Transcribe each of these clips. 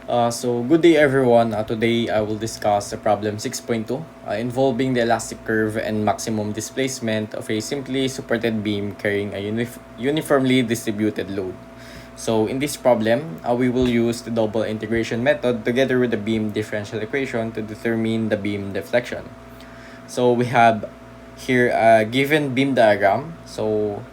So good day everyone. Today I will discuss the problem 6.2 involving the elastic curve and maximum displacement of a simply supported beam carrying a uniformly distributed load. So in this problem, we will use the double integration method together with the beam differential equation to determine the beam deflection. So we have here a given beam diagram. So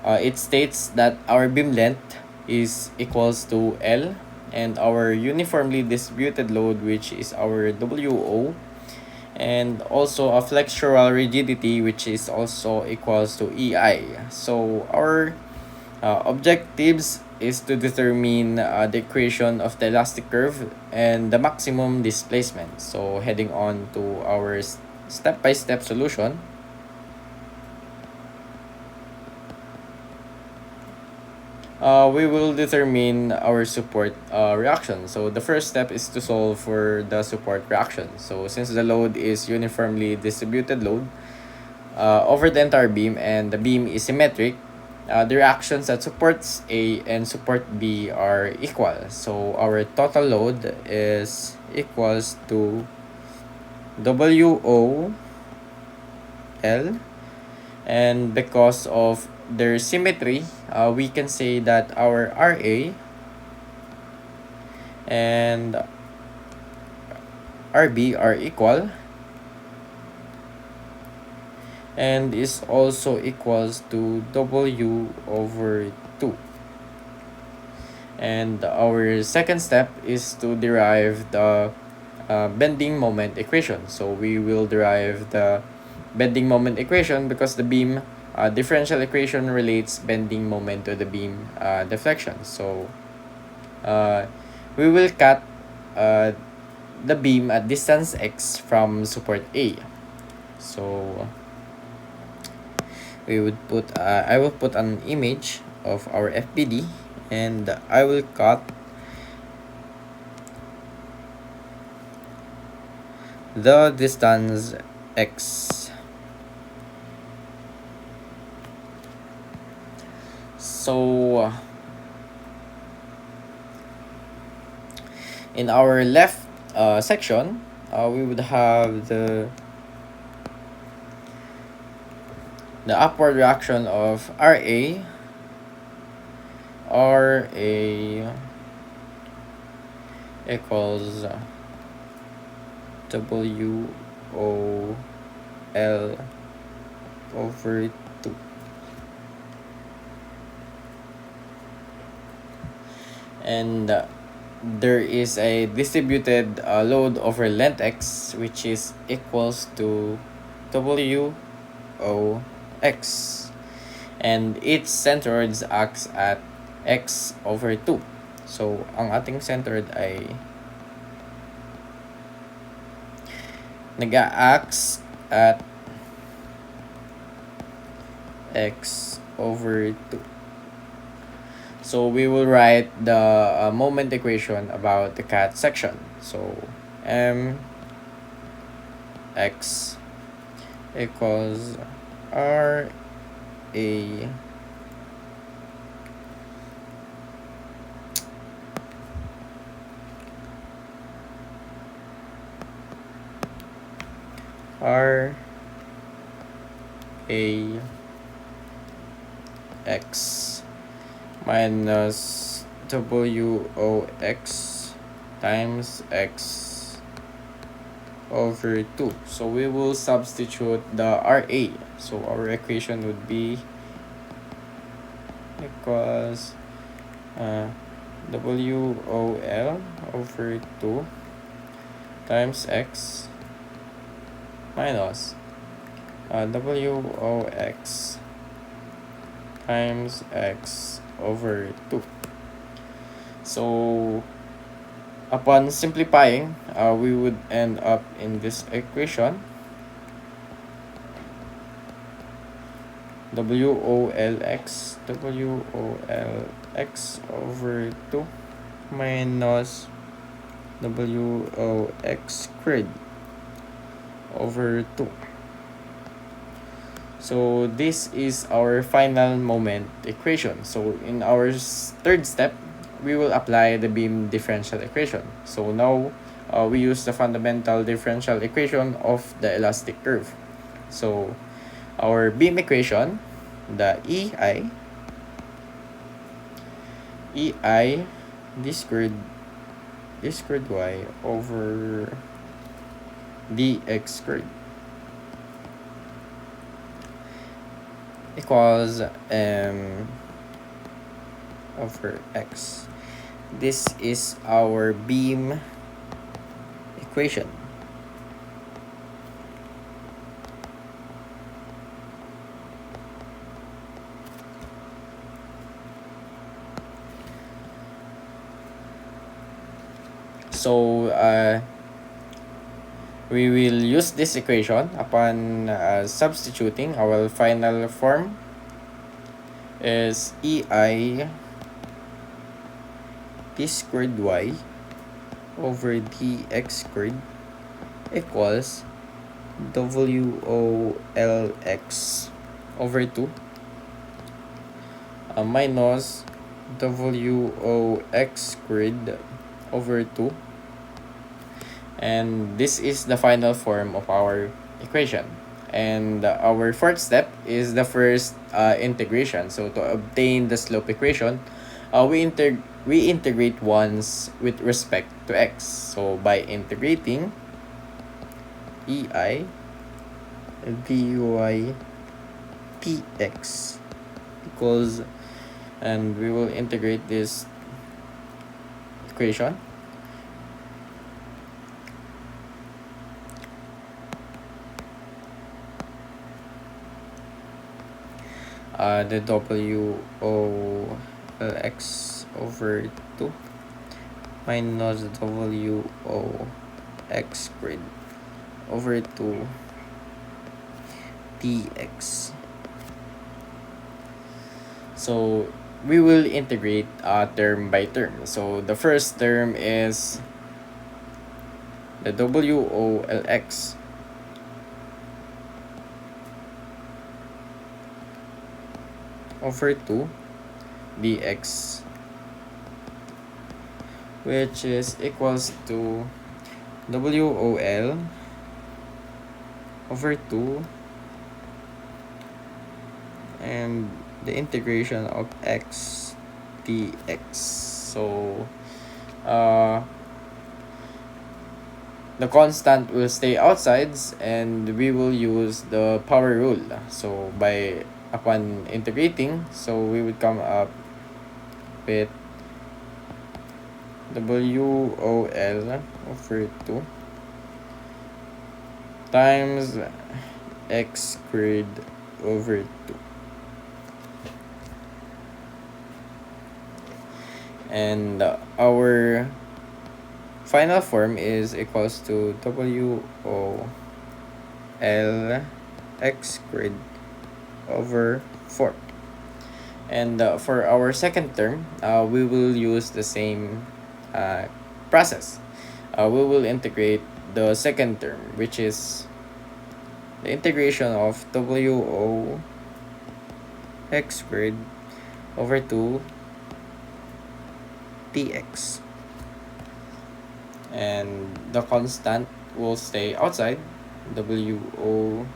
it states that our beam length is equals to L and our uniformly distributed load, which is our WO, and also a flexural rigidity, which is also equals to EI. So our objectives is to determine the equation of the elastic curve and the maximum displacement. So heading on to our step-by-step solution. We will determine our support reaction. So the first step is to solve for the support reaction. So since the load is uniformly distributed load over the entire beam and the beam is symmetric, the reactions that supports A and support B are equal. So our total load is equals to WO L, and because of their symmetry, we can say that our RA and RB are equal and is also equals to W over 2. And our second step is to derive the bending moment equation. So we will derive the bending moment equation because the beam differential equation relates bending moment to the beam deflection. So we will cut the beam at distance x from support A. So we would put I will put an image of our FPD and I will cut the distance x. So in our left section, we would have the upward reaction of RA equals WO L over 2. And there is a distributed load over length x, which is equals to WO x, and its centroids acts at x over 2. So ang ating centroid ay nag-a-acts at x over 2. So we will write the moment equation about the cat section. So m x equals r a r a x minus WOX times x over 2. So we will substitute the RA. So our equation would be equals WOL over 2 times x minus WOX times x over 2. So upon simplifying, we would end up in this equation. WOLX over 2 minus WOX squared over 2. So this is our final moment equation. So in our third step, we will apply the beam differential equation. So now we use the fundamental differential equation of the elastic curve. So our beam equation, the EI d squared y over dx squared equals over x. This is our beam equation. So we will use this equation upon substituting. Our final form is EI d squared y over dx squared equals WOLX over 2 minus WOX squared over 2, and this is the final form of our equation. And our fourth step is the first integration. So to obtain the slope equation, we integrate once with respect to x. So by integrating EI dy dx equals, and we will integrate this equation the WOLX over 2 minus WOX squared over 2 dx. So we will integrate term by term. So the first term is the WOLX over 2 dx, which is equals to WOL over 2 and the integration of x dx. So the constant will stay outside and we will use the power rule. So upon integrating, so we would come up with WOL over 2 times x squared over 2. And our final form is equals to WOL x squared over 4. And for our second term, we will use the same process. We will integrate the second term, which is the integration of WO x squared over 2 dx, and the constant will stay outside, WO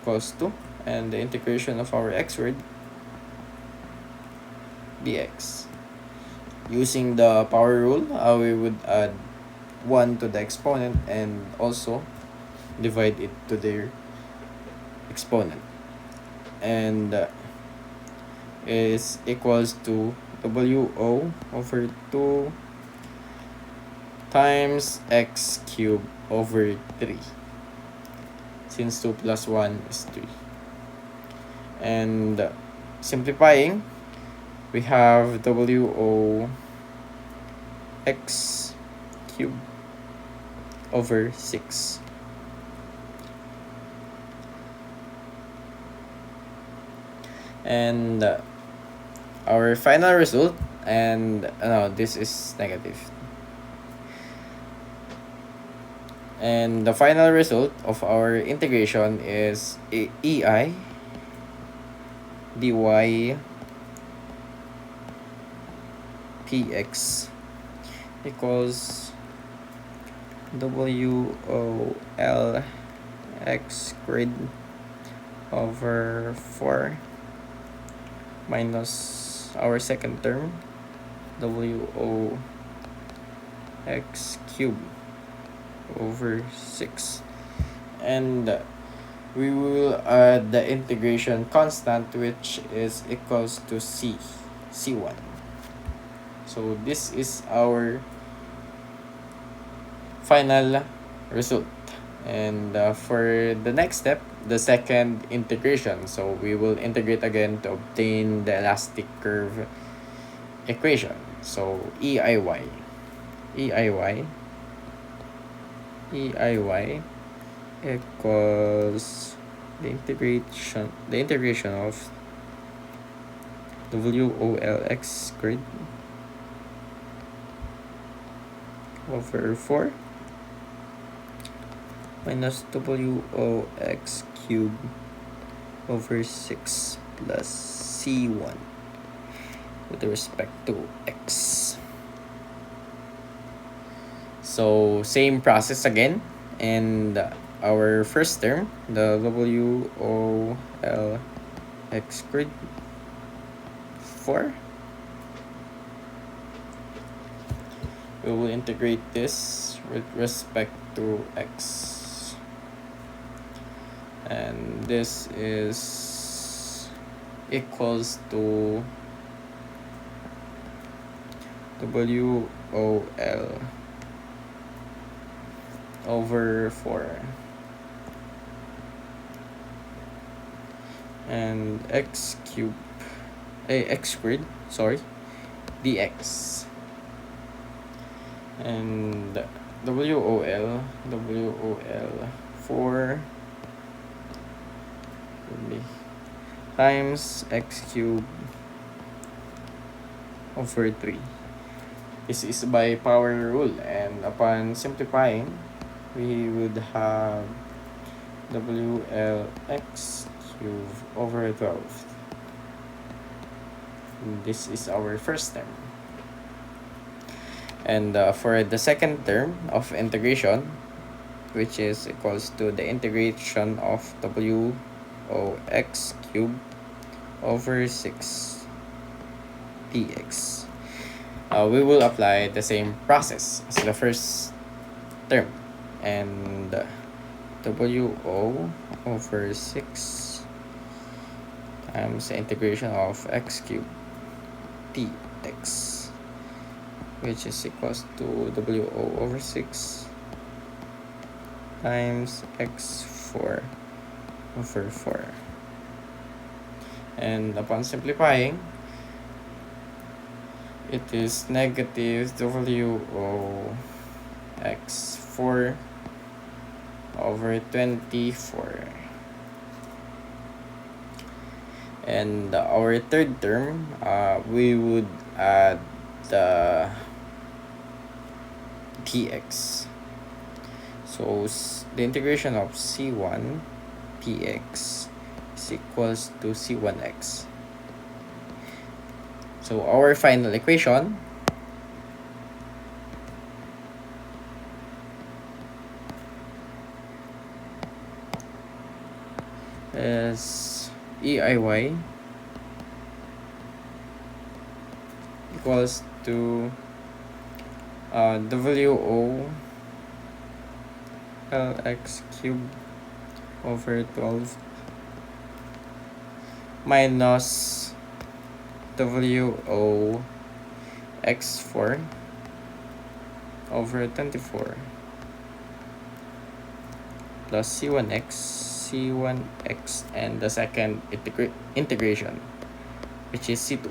equals 2, and the integration of our x squared dx. Using the power rule, we would add 1 to the exponent and also divide it to their exponent, and is equals to WO over 2 times x cubed over 3, since 2 plus 1 is 3. And simplifying, we have WO x cubed over 6. And our final result, and no, this is negative. And the final result of our integration is EI dy px equals WOL x squared over 4 minus our second term WO x cubed over 6, and we will add the integration constant, which is equals to C1. So this is our final result. And for the next step, the second integration, so we will integrate again to obtain the elastic curve equation. So EIY equals the integration of WOLX squared over 4 minus WOX cubed over 6 plus C1 with respect to X. So same process again, and our first term, the WOLX squared 4, we will integrate this with respect to X, and this is equals to WOL over 4 and x squared dx, and WOL 4 times x cubed over 3. This is by power rule, and upon simplifying, we would have WLX cubed over 12. And this is our first term. And for the second term of integration, which is equals to the integration of WOX cubed over 6 dx, we will apply the same process as the first term, and WO over 6 times the integration of x cubed dx, which is equals to WO over 6 times x4 over 4. And upon simplifying, it is negative WO x4 over 24. And our third term, we would add the dx. So the integration of C1 dx is equals to C1x. So our final equation is EIY equals to WO LX cubed over 12 minus WO x4 over 24 plus C1x and the second integration, which is C2.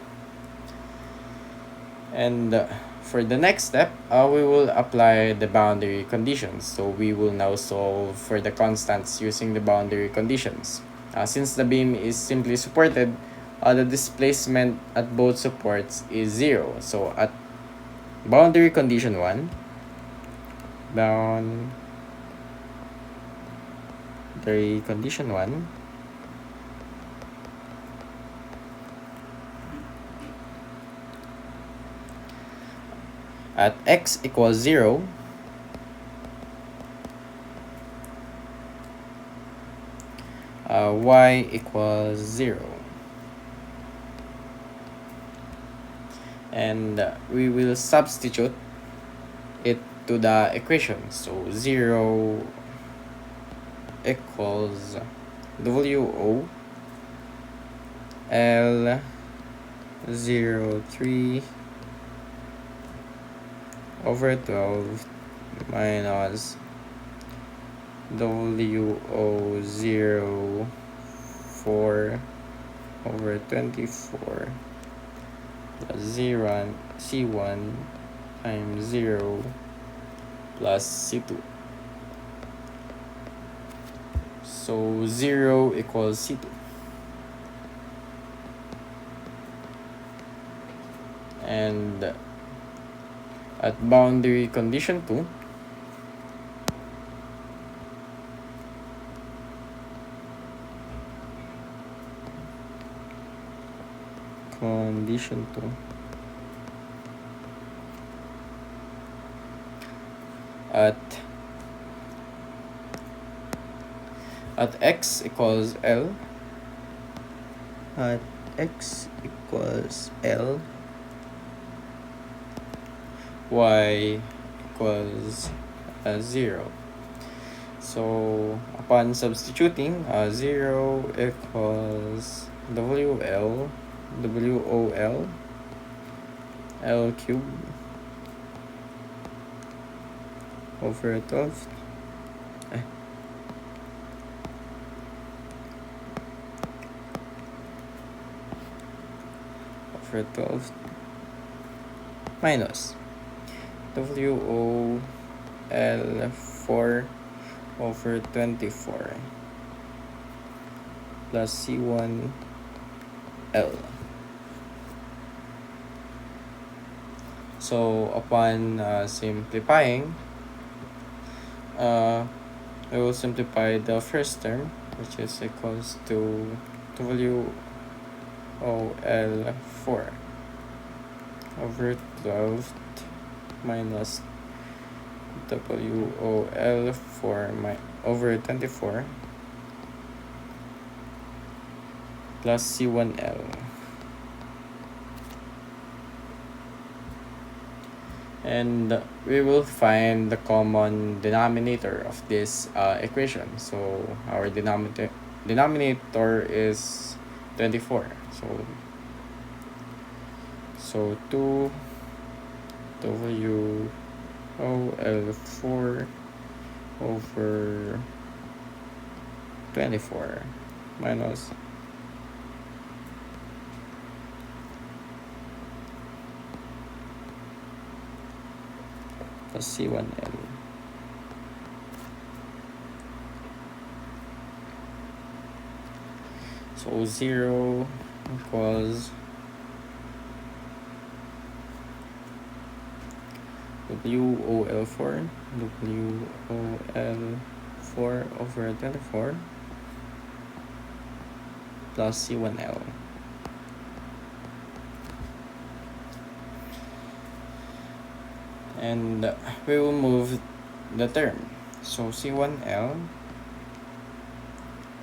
And for the next step, we will apply the boundary conditions. So we will now solve for the constants using the boundary conditions. Since the beam is simply supported, the displacement at both supports is 0. So at boundary condition 1, boundary condition 1, At x equals 0, y equals 0. And we will substitute it to the equation. So 0 equals WO L 03 over 12 minus WO 04 over 24 plus 0 C1 times 0 plus C2. So 0 equals C2. And at boundary condition 2, at x equals L, y equals 0. So upon substituting, 0 equals WOL L cubed over 12 over 12 minus WOL 4 over 24 plus C1 L. So upon simplifying, we will simplify the first term, which is equals to WOL 4 over 12 minus WOL 4 over 24 plus C1L. And we will find the common denominator of this equation. So our denominator is 24. So 2 WOL4 over 24 minus plus C1L. So 0 equals WOL4 over 24 plus C1L. And we will move the term. So C1L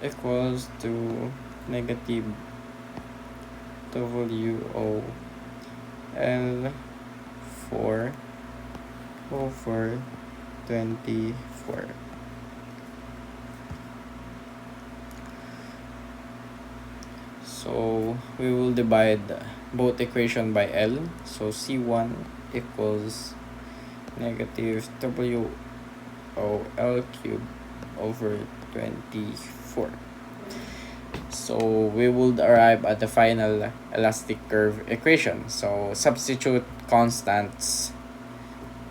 equals to negative WOL4 over 24. So we will divide both equation by L. So C1 equals negative WOL cubed over 24. So we will arrive at the final elastic curve equation. So substitute constants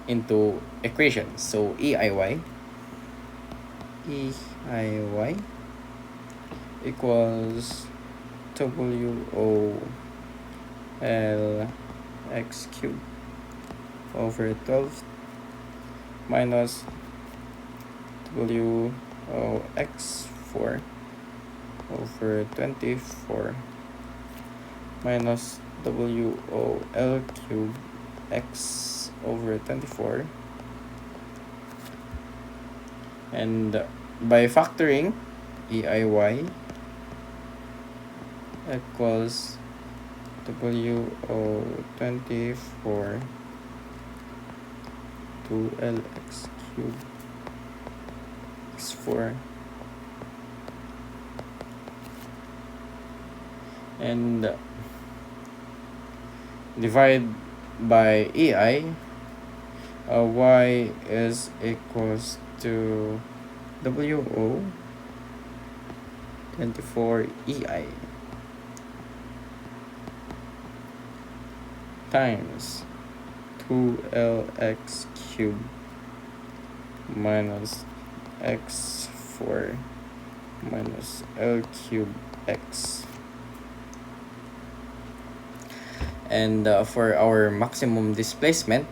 into equations. So EIY equals WOL x cubed over 12 minus WOX4 over 24 minus WOL cubed x over 24. And by factoring, EIY equals WO 24 to LX cube x4, and divide by EI, Y is equals to WO 24 EI times 2LX cube minus x4 minus L cube x. And for our maximum displacement,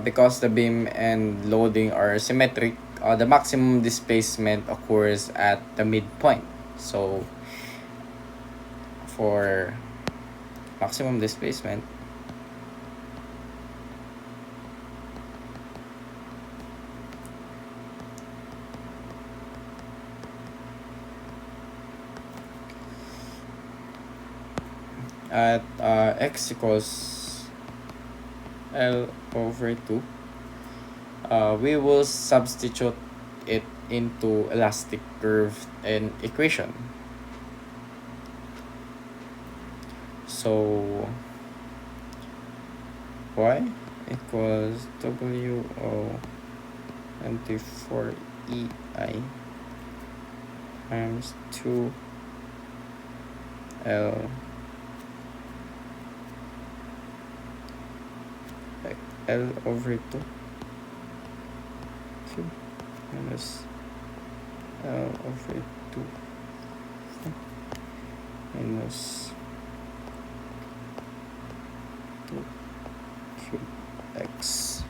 because the beam and loading are symmetric, the maximum displacement occurs at the midpoint. So for maximum displacement, at x equals L over 2, we will substitute it into elastic curve and equation. So y equals WO 24 EI times 2 L over 2 cube minus L over 2 minus 2 cube x.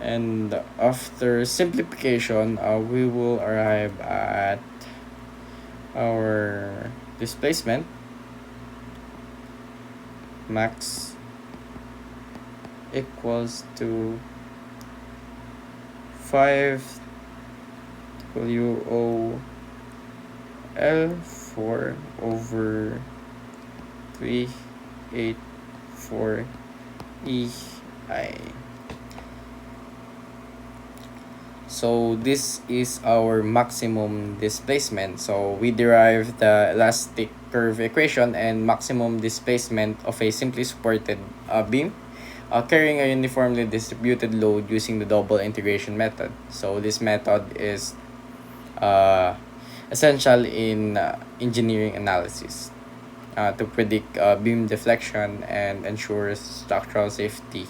And after simplification, we will arrive at our displacement max equals to 5 WO L4 over 384 EI. So this is our maximum displacement. So we derive the elastic curve equation and maximum displacement of a simply supported beam carrying a uniformly distributed load using the double integration method. So this method is essential in engineering analysis to predict beam deflection and ensure structural safety